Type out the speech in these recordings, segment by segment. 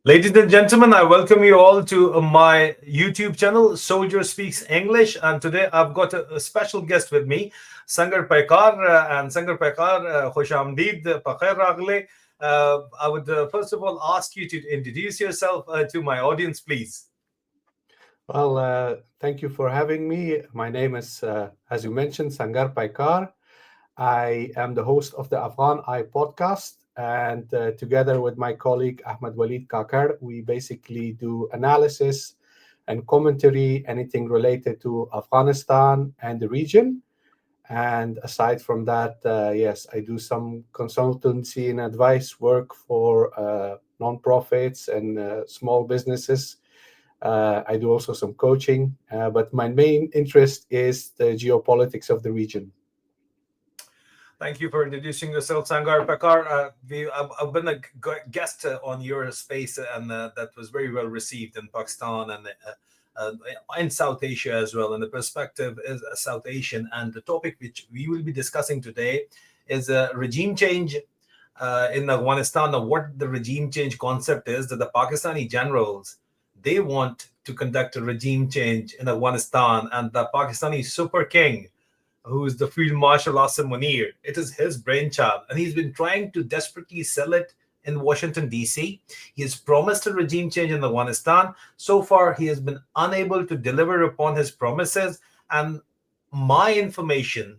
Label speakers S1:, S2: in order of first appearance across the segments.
S1: Ladies and gentlemen, I welcome you all to my YouTube channel, Soldier Speaks English. And today I've got a special guest with me, Sangar Paykhar. And Sangar Paykhar, Khosh Amdeed, Pakhair Ragle. I would first of all ask you to introduce yourself to my audience, please.
S2: Well, thank you for having me. My name is, as you mentioned, Sangar Paykhar. I am the host of the Afghan podcast. And together with my colleague Ahmed Walid Kakar, we basically do analysis and commentary, anything related to Afghanistan and the region. And aside from that, yes, I do some consultancy and advice work for nonprofits and small businesses. I do also some coaching, but my main interest is the geopolitics of the region.
S1: Thank you for introducing yourself, Sangar Paykhar. I've been a guest on your space, and that was very well received in Pakistan and in South Asia as well. And the perspective is South Asian. And the topic which we will be discussing today is regime change in Afghanistan. Now, what the regime change concept is, that the Pakistani generals, they want to conduct a regime change in Afghanistan, and the Pakistani super king, who is the Field Marshal Asim Munir, it is his brainchild, and he's been trying to desperately sell it in Washington, D.C. He has promised a regime change in Afghanistan. So far, he has been unable to deliver upon his promises. And my information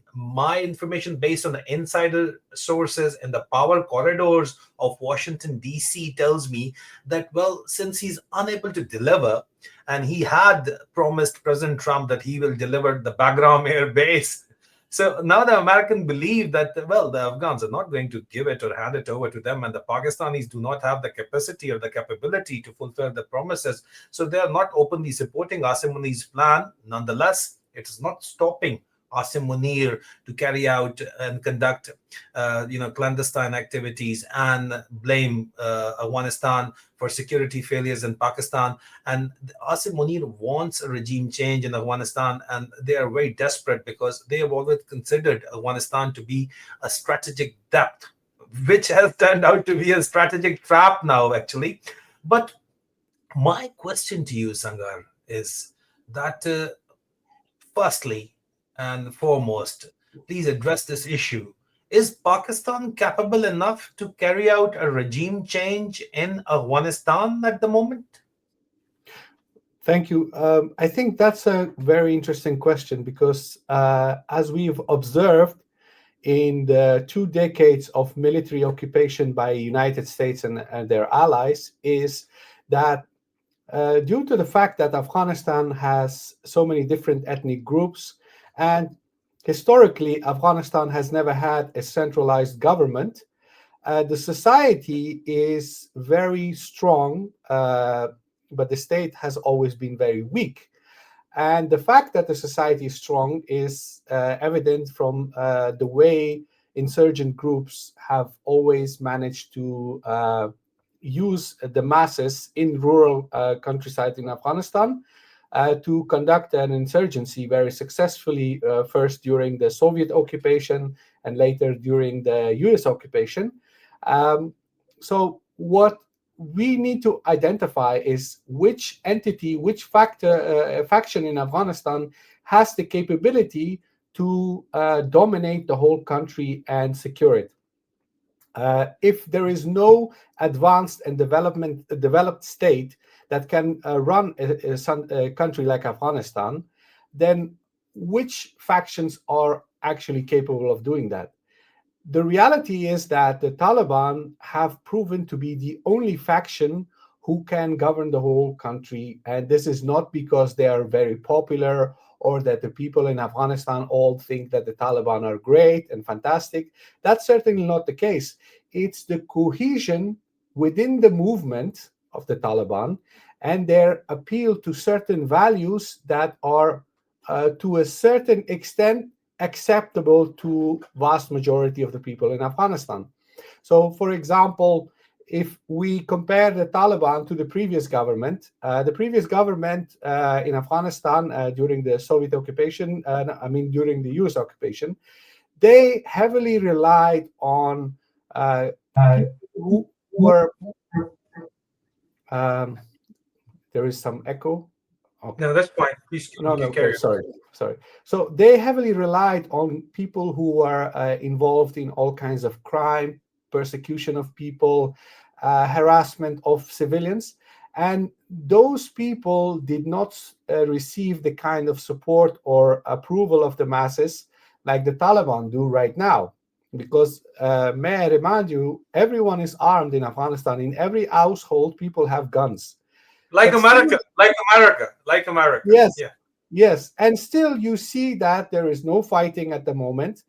S1: based on the insider sources and the power corridors of Washington, D.C. tells me that, well, since he's unable to deliver, and he had promised President Trump that he will deliver the Bagram Airbase. So now the Americans believe that, well, the Afghans are not going to give it or hand it over to them, and the Pakistanis do not have the capacity or the capability to fulfill the promises. So they are not openly supporting Asim Munir's plan. Nonetheless, it is not stopping Asim Munir to carry out and conduct, clandestine activities and blame Afghanistan for security failures in Pakistan. And Asim Munir wants a regime change in Afghanistan, and they are very desperate because they have always considered Afghanistan to be a strategic depth, which has turned out to be a strategic trap now, actually. But my question to you, Sangar, is that firstly and foremost, please address this issue. Is Pakistan capable enough to carry out a regime change in Afghanistan at the moment?
S2: Thank you. I think that's a very interesting question because as we've observed in the 2 decades of military occupation by United States and their allies, is that due to the fact that Afghanistan has so many different ethnic groups, and historically Afghanistan has never had a centralized government, the society is very strong, but the state has always been very weak. And the fact that the society is strong is evident from the way insurgent groups have always managed to use the masses in rural countryside in Afghanistan to conduct an insurgency very successfully, first during the Soviet occupation and later during the US occupation. So what we need to identify is which entity, which faction in Afghanistan has the capability to dominate the whole country and secure it. If there is no advanced and developed state that can run a country like Afghanistan, then which factions are actually capable of doing that? The reality is that the Taliban have proven to be the only faction who can govern the whole country. And this is not because they are very popular or that the people in Afghanistan all think that the Taliban are great and fantastic. That's certainly not the case. It's the cohesion within the movement of the Taliban and their appeal to certain values that are, to a certain extent, acceptable to vast majority of the people in Afghanistan. So, for example, if we compare the Taliban to the previous government in Afghanistan during the Soviet occupation, during the US occupation, they heavily relied on people who were. Um, there is some echo. Okay.
S1: No, that's fine. Please,
S2: No,
S1: you
S2: no,
S1: can
S2: okay,
S1: carry on.
S2: sorry. So they heavily relied on people who were involved in all kinds of crime, persecution of people, harassment of civilians. And those people did not receive the kind of support or approval of the masses like the Taliban do right now. Because may I remind you, everyone is armed in Afghanistan. In every household, people have guns.
S1: Like
S2: But still,
S1: America, like America, like America.
S2: yes,
S1: Yeah.
S2: yes. And still, you see that there is no fighting at the moment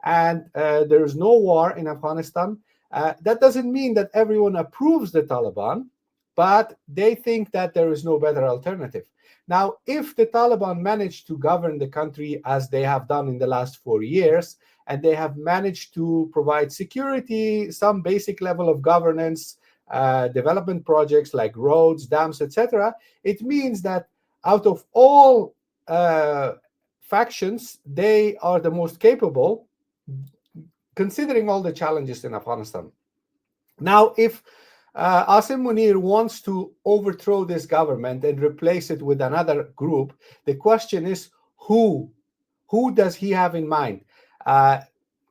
S2: and there is no war in Afghanistan. That doesn't mean that everyone approves the Taliban, but they think that there is no better alternative. Now, if the Taliban manage to govern the country as they have done in the last 4 years, and they have managed to provide security, some basic level of governance, development projects like roads, dams, etc., it means that out of all factions, they are the most capable, considering all the challenges in Afghanistan. Now, if Asim Munir wants to overthrow this government and replace it with another group, the question is who? Who does he have in mind?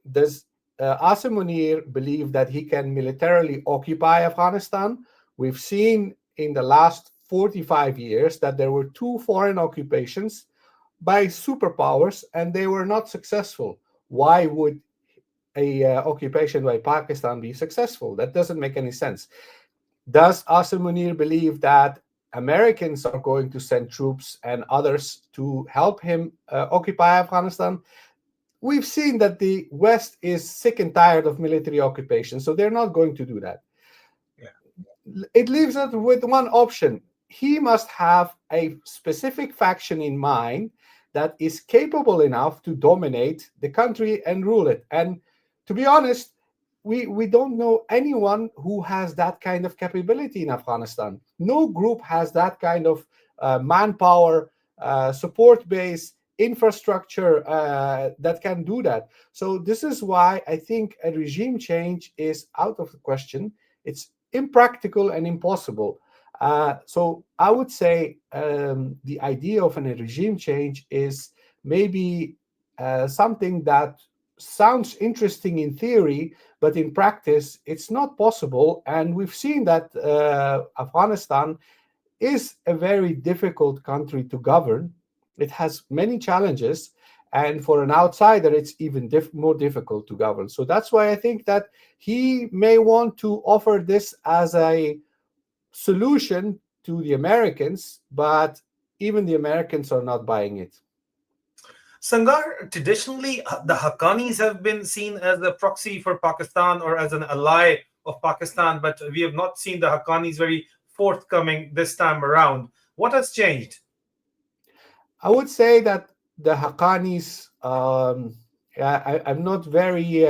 S2: Does Asim Munir believe that he can militarily occupy Afghanistan? We've seen in the last 45 years that there were two foreign occupations by superpowers and they were not successful. Why would a occupation by Pakistan be successful? That doesn't make any sense. Does Asim Munir believe that Americans are going to send troops and others to help him occupy Afghanistan? We've seen that the West is sick and tired of military occupation, so they're not going to do that.
S1: Yeah.
S2: It leaves us with one option. He must have a specific faction in mind that is capable enough to dominate the country and rule it. And to be honest, we don't know anyone who has that kind of capability in Afghanistan. No group has that kind of manpower, support base, infrastructure that can do that. So this is why I think a regime change is out of the question. It's impractical and impossible. So I would say the idea of a regime change is maybe something that sounds interesting in theory, but in practice, it's not possible. And we've seen that Afghanistan is a very difficult country to govern. It has many challenges. And for an outsider, it's even more difficult to govern. So that's why I think that he may want to offer this as a solution to the Americans, but even the Americans are not buying it.
S1: Sangar, traditionally, the Haqqanis have been seen as a proxy for Pakistan or as an ally of Pakistan, but we have not seen the Haqqanis very forthcoming this time around. What has changed?
S2: I would say that the Haqqanis, I'm not very,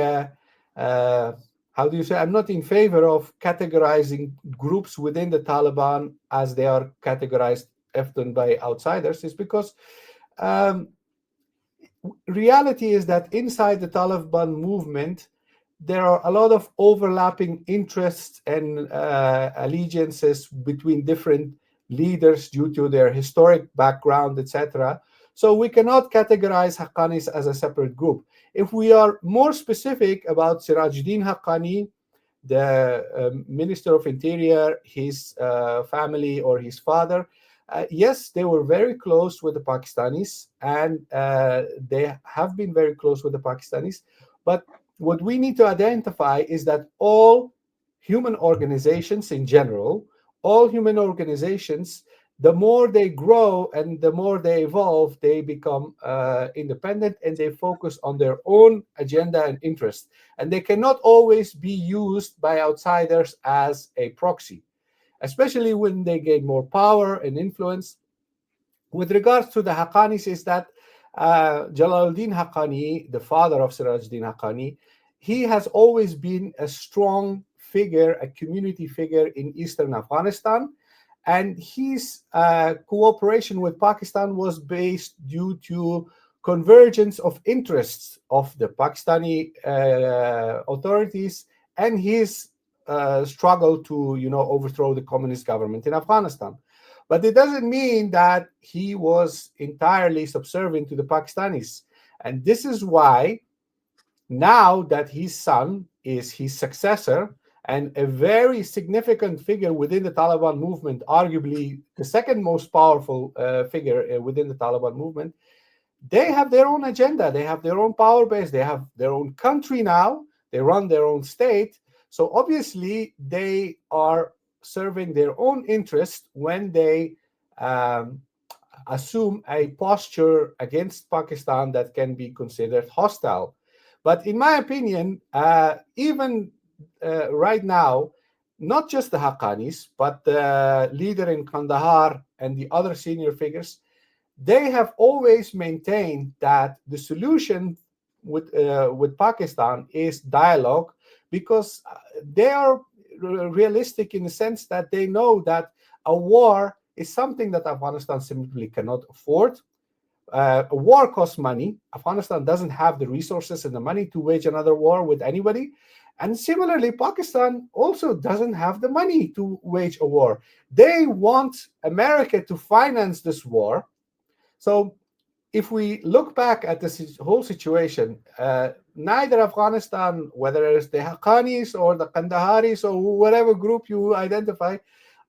S2: how do you say, I'm not in favor of categorizing groups within the Taliban as they are categorized often by outsiders, is because reality is that inside the Taliban movement, there are a lot of overlapping interests and allegiances between different leaders due to their historic background, etc. So we cannot categorize Haqqanis as a separate group. If we are more specific about Sirajuddin Haqqani, the Minister of Interior, his family or his father, yes, they were very close with the Pakistanis, and they have been very close with the Pakistanis. But what we need to identify is that all human organizations in general, all human organizations, the more they grow and the more they evolve, they become independent and they focus on their own agenda and interest. And they cannot always be used by outsiders as a proxy, especially when they gain more power and influence. With regards to the Haqqanis, is that Jalaluddin Haqqani, the father of Sirajuddin Haqqani, he has always been a strong figure, a community figure in eastern Afghanistan. And his cooperation with Pakistan was based due to convergence of interests of the Pakistani authorities and his struggle to, overthrow the communist government in Afghanistan. But it doesn't mean that he was entirely subservient to the Pakistanis. And this is why now that his son is his successor and a very significant figure within the Taliban movement, arguably the second most powerful figure within the Taliban movement, they have their own agenda. They have their own power base. They have their own country now. They run their own state. So obviously, they are serving their own interest when they assume a posture against Pakistan that can be considered hostile. But in my opinion, even right now, not just the Haqqanis, but the leader in Kandahar and the other senior figures, they have always maintained that the solution with Pakistan is dialogue, because they are realistic in the sense that they know that a war is something that Afghanistan simply cannot afford. A war costs money. Afghanistan doesn't have the resources and the money to wage another war with anybody. And similarly, Pakistan also doesn't have the money to wage a war. They want America to finance this war. So if we look back at this whole situation, neither Afghanistan, whether it's the Haqqanis or the Kandaharis or whatever group you identify,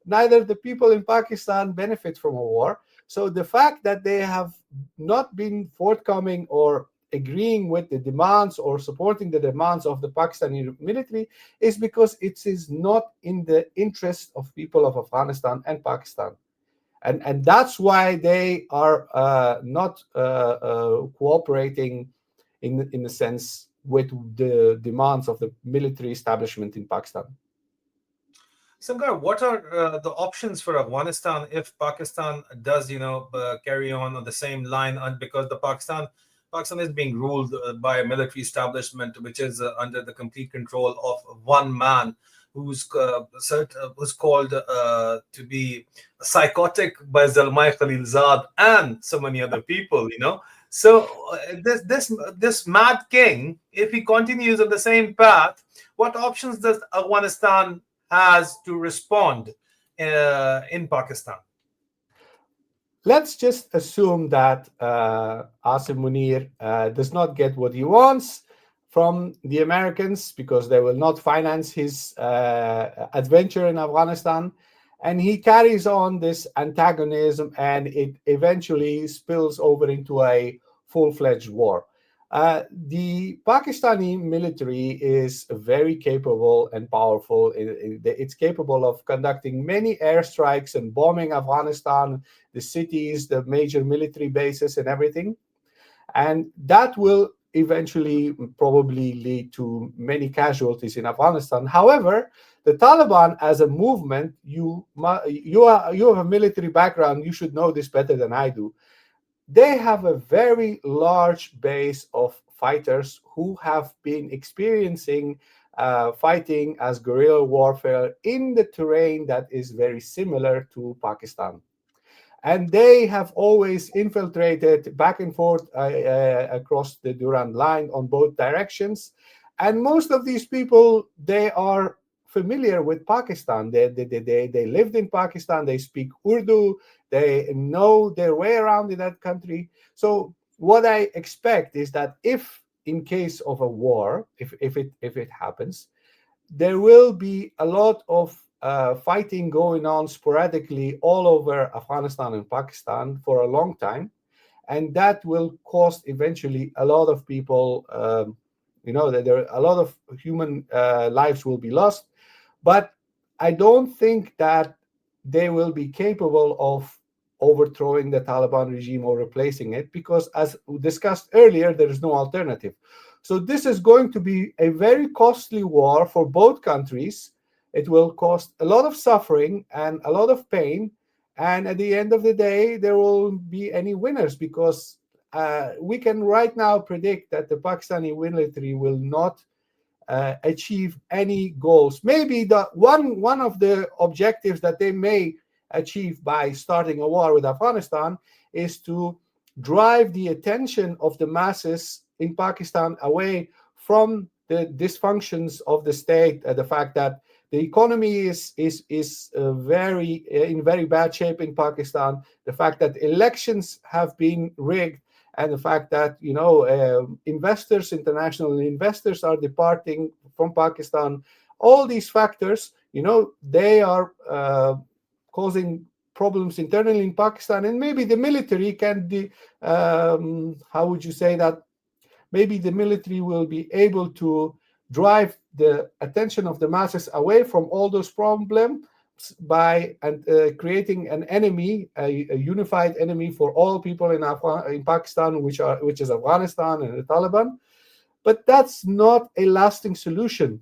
S2: neither the people in Pakistan benefit from a war. So the fact that they have not been forthcoming or agreeing with the demands or supporting the demands of the Pakistani military is because it is not in the interest of people of Afghanistan and Pakistan. And that's why they are not cooperating in a sense with the demands of the military establishment in Pakistan.
S1: Sangar, what are the options for Afghanistan if Pakistan does, carry on the same line, and because Pakistan is being ruled by a military establishment which is under the complete control of one man who's called to be psychotic by Zalmai Khalilzad and so many other people. So this mad king, if he continues on the same path, what options does Afghanistan has to respond in Pakistan?
S2: Let's just assume that Asim Munir does not get what he wants from the Americans because they will not finance his adventure in Afghanistan. And he carries on this antagonism, and it eventually spills over into a full-fledged war. The Pakistani military is very capable and powerful. It's capable of conducting many airstrikes and bombing Afghanistan, the cities, the major military bases, and everything. And that will eventually probably lead to many casualties in Afghanistan. However, the Taliban as a movement, you have a military background, you should know this better than I do. They have a very large base of fighters who have been experiencing fighting as guerrilla warfare in the terrain that is very similar to Pakistan. And they have always infiltrated back and forth across the Durand line on both directions. And most of these people, they are familiar with Pakistan. They lived in Pakistan. They speak Urdu. They know their way around in that country. So what I expect is that if in case of a war, if it happens, there will be a lot of fighting going on sporadically all over Afghanistan and Pakistan for a long time. And that will cost eventually a lot of people, that there a lot of human lives will be lost. But I don't think that they will be capable of overthrowing the Taliban regime or replacing it, because as discussed earlier, there is no alternative. So this is going to be a very costly war for both countries. It will cost a lot of suffering and a lot of pain. And at the end of the day, there won't be any winners, because we can right now predict that the Pakistani military will not achieve any goals. Maybe the one of the objectives that they may achieve by starting a war with Afghanistan is to drive the attention of the masses in Pakistan away from the dysfunctions of the state, the fact that the economy is very in very bad shape in Pakistan, the fact that elections have been rigged, and the fact that investors, international investors, are departing from Pakistan. All these factors, they are causing problems internally in Pakistan, and maybe the military can be, how would you say that? Maybe the military will be able to drive the attention of the masses away from all those problems by creating an enemy, a unified enemy for all people in Pakistan, which is Afghanistan and the Taliban. But that's not a lasting solution.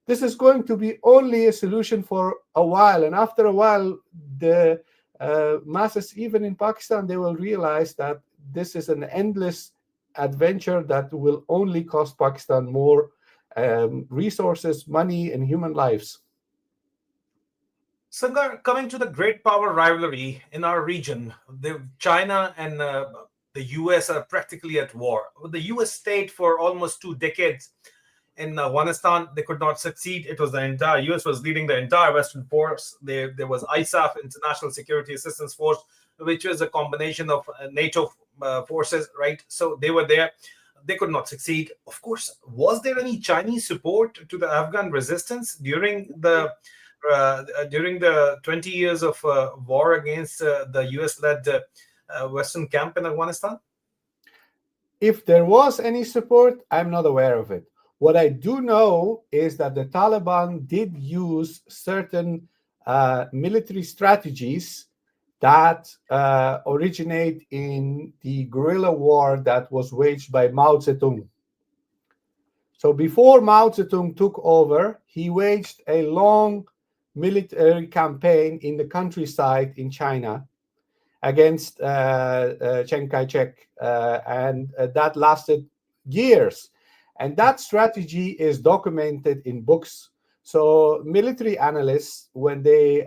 S2: This is going to be only a solution for a while, and after a while, the masses, even in Pakistan, they will realize that this is an endless adventure that will only cost Pakistan more resources, money, and human lives.
S1: Sangar, coming to the great power rivalry in our region, China and the US are practically at war. The US stayed for almost 2 decades in Afghanistan. They could not succeed. It was the entire US was leading the entire Western force. There was ISAF, International Security Assistance Force, which was a combination of NATO forces, right? So they were there. They could not succeed. Of course, was there any Chinese support to the Afghan resistance during the 20 years of war against the US-led Western camp in Afghanistan?
S2: If there was any support, I'm not aware of it. What I do know is that the Taliban did use certain military strategies that originate in the guerrilla war that was waged by Mao Zedong. So before Mao Zedong took over, he waged a long military campaign in the countryside in China against Chiang Kai-shek, and that lasted years. And that strategy is documented in books. So military analysts, when they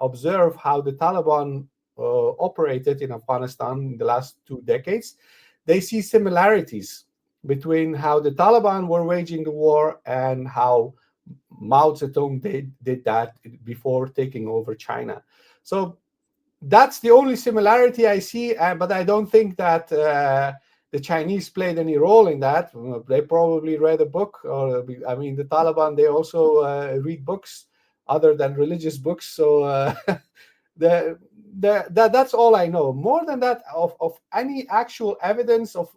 S2: observe how the Taliban operated in Afghanistan in the last 2 decades, they see similarities between how the Taliban were waging the war and how Mao Zedong did that before taking over China. So that's the only similarity I see, but I don't think that the Chinese played any role in that. They probably read a book, or the Taliban, they also read books other than religious books. So that's all I know. More than that, of any actual evidence of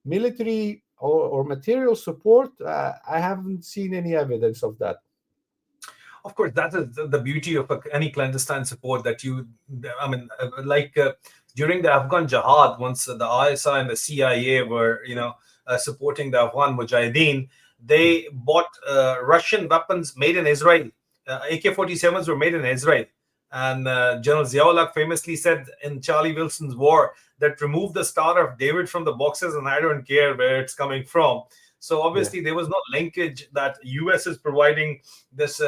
S2: military or material support, I haven't seen any evidence of that.
S1: Of course, that is the beauty of any clandestine support that during the Afghan Jihad, once the ISI and the CIA were, supporting the Afghan Mujahideen, they bought Russian weapons made in Israel. AK-47s were made in Israel. And General Ziaulak famously said in Charlie Wilson's war that remove the Star of David from the boxes and I don't care where it's coming from. So obviously there was no linkage that US is providing this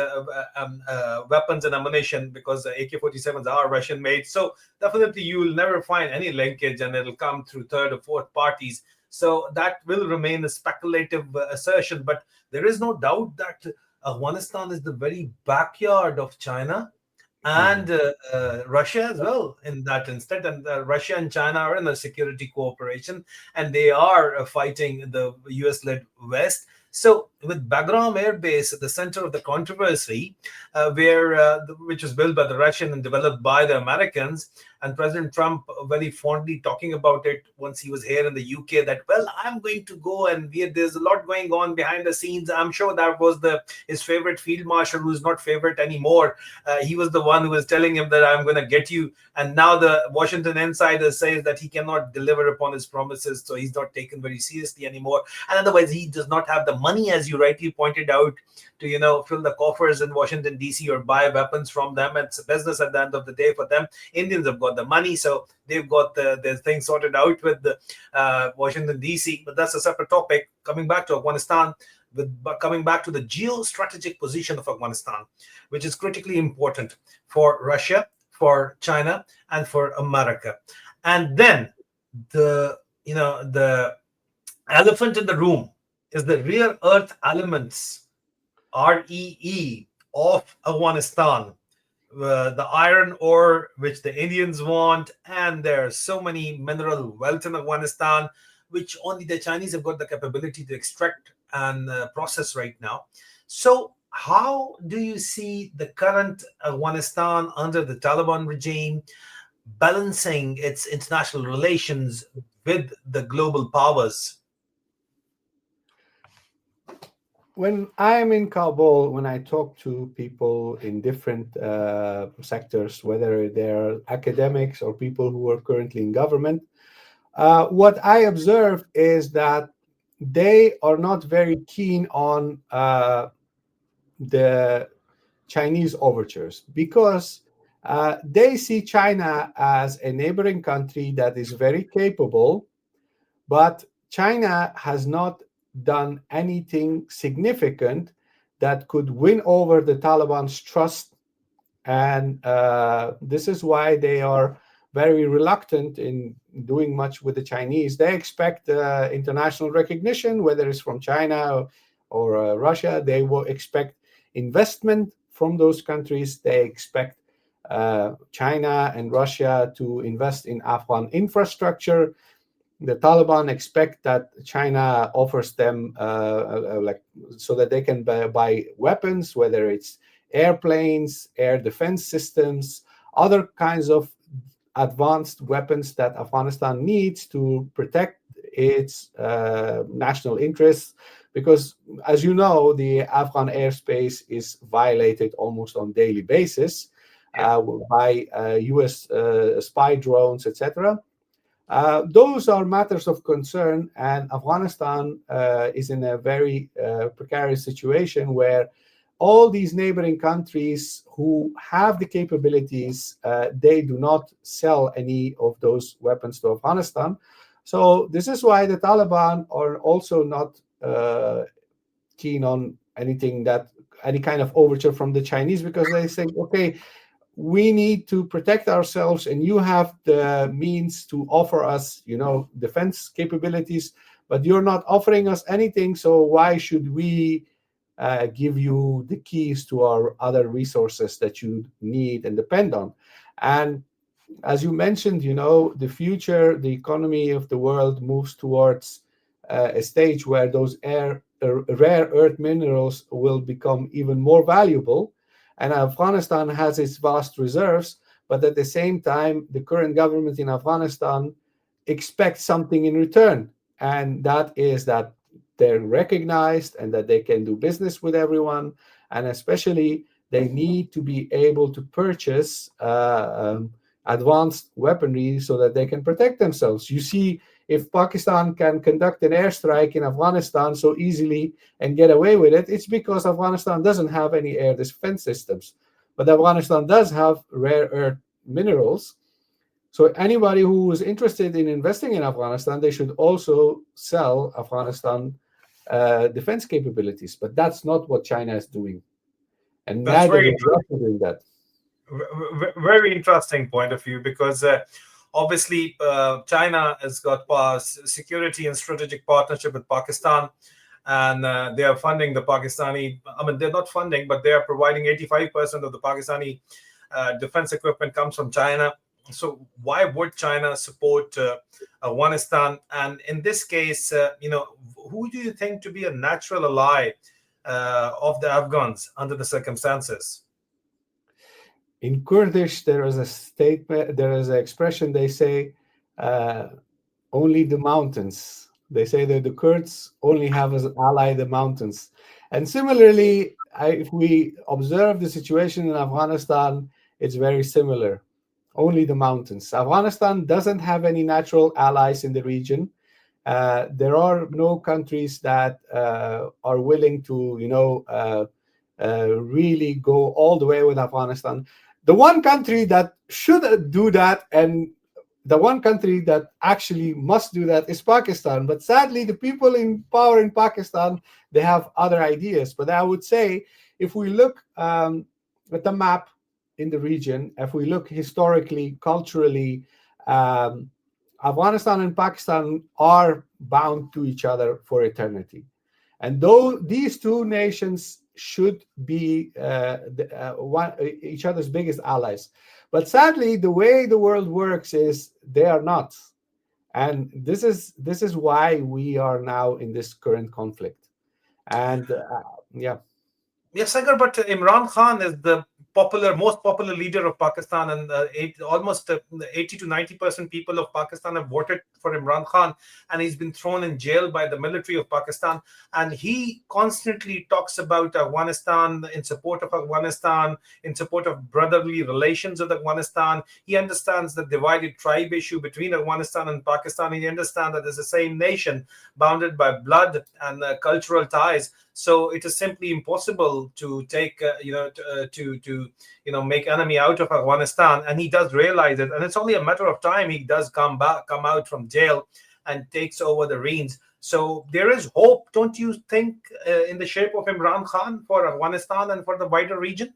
S1: weapons and ammunition, because the AK-47s are Russian made. So definitely you will never find any linkage, and it'll come through third or fourth parties. So that will remain a speculative assertion. But there is no doubt that Afghanistan is the very backyard of China and Russia as well in that instant. And Russia and China are in a security cooperation, and they are fighting the US-led West. So with Bagram Airbase at the center of the controversy, which was built by the Russian and developed by the Americans, and President Trump very fondly talking about it once he was here in the UK, that, well, I'm going to go, and there's a lot going on behind the scenes. I'm sure that was his favorite field marshal, who's not favorite anymore. He was the one who was telling him that I'm going to get you. And now the Washington insider says that he cannot deliver upon his promises, so he's not taken very seriously anymore. And otherwise, he does not have the money, as you rightly pointed out, to fill the coffers in Washington, D.C. or buy weapons from them. It's a business at the end of the day for them. Indians have got got the money, so they've got their thing sorted out with the Washington D.C. But that's a separate topic. Coming back to Afghanistan, coming back to the geostrategic position of Afghanistan, which is critically important for Russia, for China, and for America. And then the elephant in the room is the rare earth elements, REE, of Afghanistan, the iron ore which the Indians want, and there's so many mineral wealth in Afghanistan, which only the Chinese have got the capability to extract and process right now. So how do you see the current Afghanistan under the Taliban regime balancing its international relations with the global powers?
S2: When I'm in Kabul, when I talk to people in different sectors, whether they're academics or people who are currently in government, what I observe is that they are not very keen on the Chinese overtures, because they see China as a neighboring country that is very capable, but China has not done anything significant that could win over the Taliban's trust. And this is why they are very reluctant in doing much with the Chinese. They expect international recognition, whether it's from China or Russia. They will expect investment from those countries. They expect China and Russia to invest in Afghan infrastructure. The Taliban expect that China offers them like so that they can buy weapons, whether it's airplanes, air defense systems, other kinds of advanced weapons that Afghanistan needs to protect its national interests. Because, as you know, the Afghan airspace is violated almost on daily basis by U.S. Spy drones, etc. Those are matters of concern, and Afghanistan is in a very precarious situation where all these neighboring countries who have the capabilities, they do not sell any of those weapons to Afghanistan. So this is why the Taliban are also not keen on any kind of overture from the Chinese, because they think, okay, we need to protect ourselves, and you have the means to offer us, defense capabilities, but you're not offering us anything. So why should we give you the keys to our other resources that you need and depend on? And as you mentioned, the future, the economy of the world moves towards a stage where those rare earth minerals will become even more valuable. And Afghanistan has its vast reserves, but at the same time, the current government in Afghanistan expects something in return. And that is that they're recognized and that they can do business with everyone. And especially, they need to be able to purchase advanced weaponry so that they can protect themselves. You see, if Pakistan can conduct an airstrike in Afghanistan so easily and get away with it, it's because Afghanistan doesn't have any air defense systems. But Afghanistan does have rare earth minerals. So anybody who is interested in investing in Afghanistan, they should also sell Afghanistan defense capabilities. But that's not what China is doing. And
S1: That's
S2: neither
S1: very
S2: is Russia doing that.
S1: Very interesting point of view, because obviously China has got security and strategic partnership with Pakistan, and they are funding the Pakistani. I mean, they're not funding, but they are providing 85% of the Pakistani defense equipment comes from China. So why would China support Afghanistan? And in this case, who do you think to be a natural ally of the Afghans under the circumstances?
S2: In Kurdish, there is a statement, there is an expression, they say, only the mountains. They say that the Kurds only have as an ally the mountains. And similarly, if we observe the situation in Afghanistan, it's very similar. Only the mountains. Afghanistan doesn't have any natural allies in the region. There are no countries that are willing to, really go all the way with Afghanistan. The one country that should do that, and the one country that actually must do that, is Pakistan. But sadly, the people in power in Pakistan, they have other ideas. But I would say, if we look at the map in the region, if we look historically, culturally, um, Afghanistan and Pakistan are bound to each other for eternity. And though these two nations should be each other's biggest allies, but sadly, the way the world works is they are not. And this is why we are now in this current conflict. And yeah.
S1: Yes, Sagar, but Imran Khan is the most popular leader of Pakistan, and almost 80 to 90% people of Pakistan have voted for Imran Khan, and he's been thrown in jail by the military of Pakistan. And he constantly talks about Afghanistan, in support of Afghanistan, in support of brotherly relations with Afghanistan. He understands the divided tribe issue between Afghanistan and Pakistan. He understands that there's the same nation bounded by blood and cultural ties. So it is simply impossible to take, make enemy out of Afghanistan, and he does realize it. And it's only a matter of time he does come out from jail, and takes over the reins. So there is hope, don't you think, in the shape of Imran Khan for Afghanistan and for the wider region?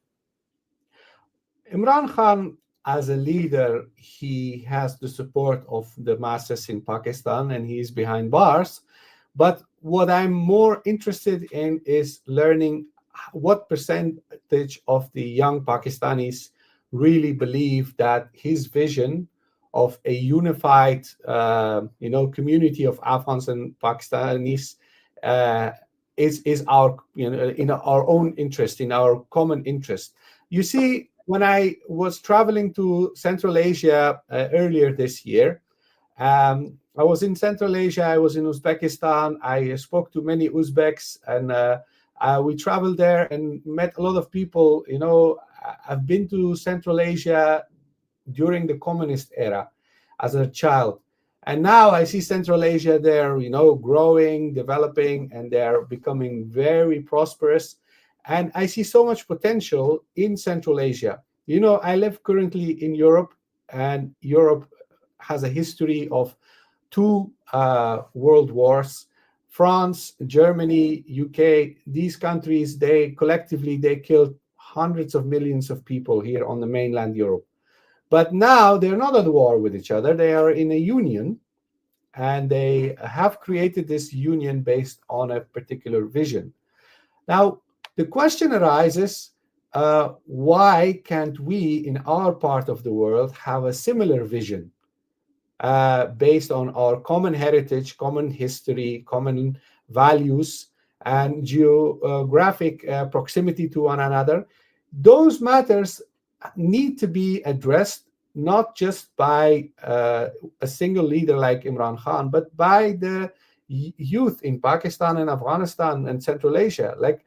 S2: Imran Khan, as a leader, he has the support of the masses in Pakistan, and he is behind bars. But what I'm more interested in is learning what percentage of the young Pakistanis really believe that his vision of a unified, community of Afghans and Pakistanis is our, in our own interest, in our common interest. You see, when I was traveling to Central Asia earlier this year, I was in Central Asia, I was in Uzbekistan, I spoke to many Uzbeks, and we traveled there and met a lot of people. I've been to Central Asia during the communist era as a child. And now I see Central Asia there, growing, developing, and they're becoming very prosperous. And I see so much potential in Central Asia. I live currently in Europe, and Europe has a history of two world wars. France, Germany, UK, these countries, they collectively killed hundreds of millions of people here on the mainland Europe. But now they're not at war with each other. They are in a union, and they have created this union based on a particular vision. Now, the question arises, why can't we in our part of the world have a similar vision based on our common heritage, common history, common values, and geographic proximity to one another? Those matters need to be addressed not just by a single leader like Imran Khan, but by the youth in Pakistan and Afghanistan and Central Asia. Like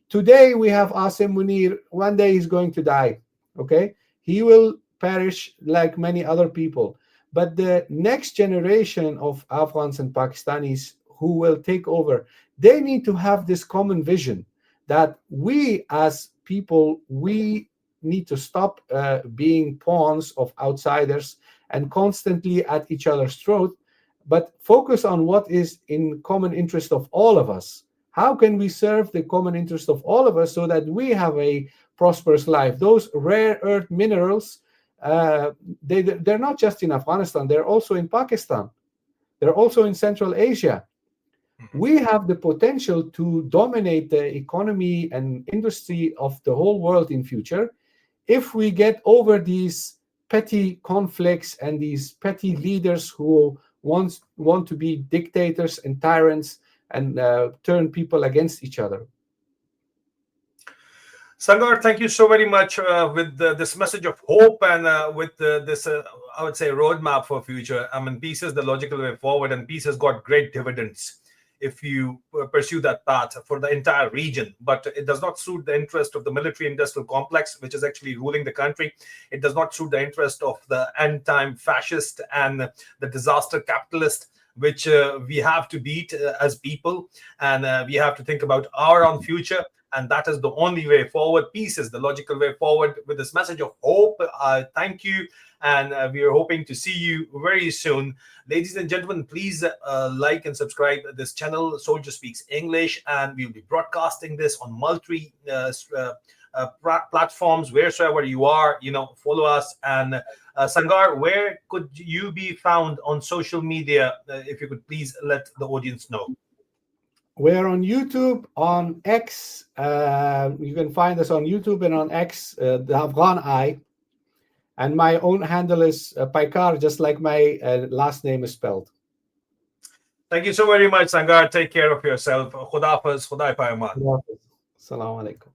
S2: today, we have Asim Munir. One day he's going to die. Okay, he will perish like many other people. But the next generation of Afghans and Pakistanis who will take over, they need to have this common vision that we as people, we need to stop being pawns of outsiders and constantly at each other's throat, but focus on what is in common interest of all of us. How can we serve the common interest of all of us so that we have a prosperous life? Those rare earth minerals, they're not just in Afghanistan, they're also in Pakistan. They're also in Central Asia. We have the potential to dominate the economy and industry of the whole world in future if we get over these petty conflicts and these petty leaders who want to be dictators and tyrants and turn people against each other.
S1: Sangar, thank you so very much with this message of hope and with this, I would say, roadmap for future. I mean, peace is the logical way forward, and peace has got great dividends if you pursue that path for the entire region. But it does not suit the interest of the military-industrial complex, which is actually ruling the country. It does not suit the interest of the end-time fascist and the disaster capitalist, which we have to beat as people, and we have to think about our own future. and that is the only way forward. Peace is the logical way forward. With this message of hope, thank you, and we are hoping to see you very soon. Ladies and gentlemen, please like and subscribe this channel, Soldier Speaks English, and we'll be broadcasting this on multi platforms wheresoever you are. Follow us. And Sangar, where could you be found on social media? If you could please let the audience know.
S2: We're on YouTube, on X. You can find us on YouTube and on X, the Afghan Eye. And my own handle is Paykhar, just like my last name is spelled.
S1: Thank you so very much, Sangar. Take care of yourself. Khudafaz, Khuday Payaman.
S2: Assalamu alaikum.